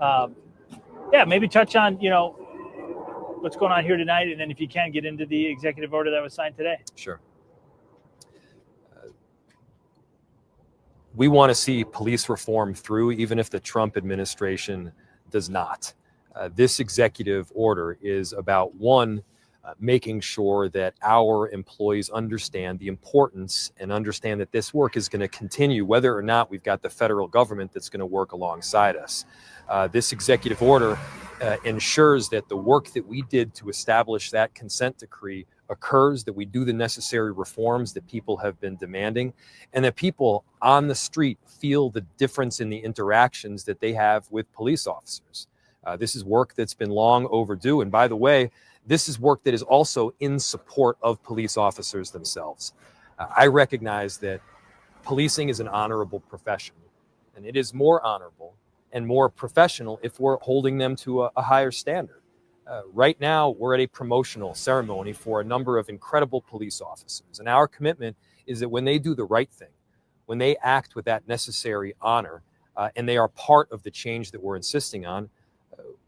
Yeah, maybe touch on, what's going on here tonight, and then if you can, get into the executive order that was signed today. Sure. We want to see police reform through, even if the Trump administration does not. This executive order is about, one, making sure that our employees understand the importance and understand that this work is going to continue whether or not we've got the federal government that's going to work alongside us. This executive order ensures that the work that we did to establish that consent decree occurs, that we do the necessary reforms that people have been demanding, and that people on the street feel the difference in the interactions that they have with police officers. This is work that's been long overdue. And by the way, this is work that is also in support of police officers themselves. I recognize that policing is an honorable profession, and it is more honorable and more professional if we're holding them to a higher standard. Right now, we're at a promotional ceremony for a number of incredible police officers. And our commitment is that when they do the right thing, when they act with that necessary honor, and they are part of the change that we're insisting on,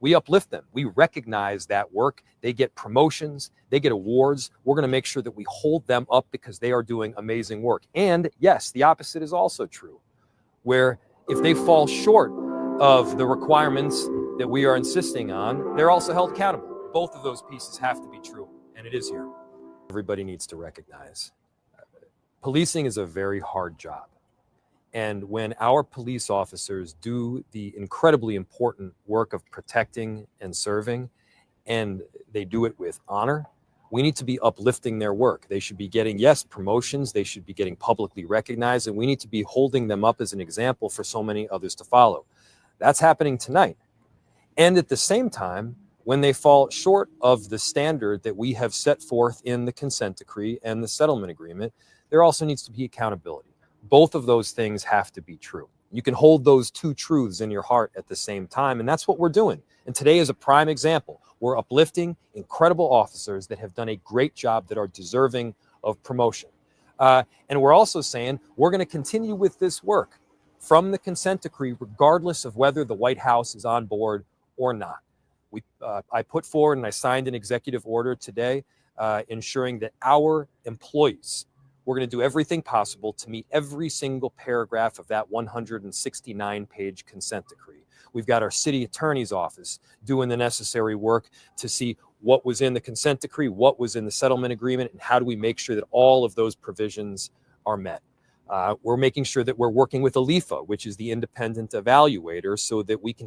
we uplift them. We recognize that work. They get promotions, they get awards. We're going to make sure that we hold them up because they are doing amazing work. And yes, the opposite is also true, where if they fall short of the requirements that we are insisting on, they're also held accountable. Both of those pieces have to be true, and it is here. Everybody needs to recognize policing is a very hard job. And when our police officers do the incredibly important work of protecting and serving, and they do it with honor, we need to be uplifting their work. They should be getting, yes, promotions. They should be getting publicly recognized, and we need to be holding them up as an example for so many others to follow. That's happening tonight. And at the same time, when they fall short of the standard that we have set forth in the consent decree and the settlement agreement, there also needs to be accountability. Both of those things have to be true. You can hold those two truths in your heart at the same time, and that's what we're doing. And today is a prime example. We're uplifting incredible officers that have done a great job, that are deserving of promotion. And we're also saying we're going to continue with this work from the consent decree, regardless of whether the White House is on board or not. I put forward and I signed an executive order today ensuring that our employees, we're going to do everything possible to meet every single paragraph of that 169-page consent decree. We've got our city attorney's office doing the necessary work to see what was in the consent decree, what was in the settlement agreement, and how do we make sure that all of those provisions are met. We're making sure that we're working with ALIFA, which is the independent evaluator, so that we can have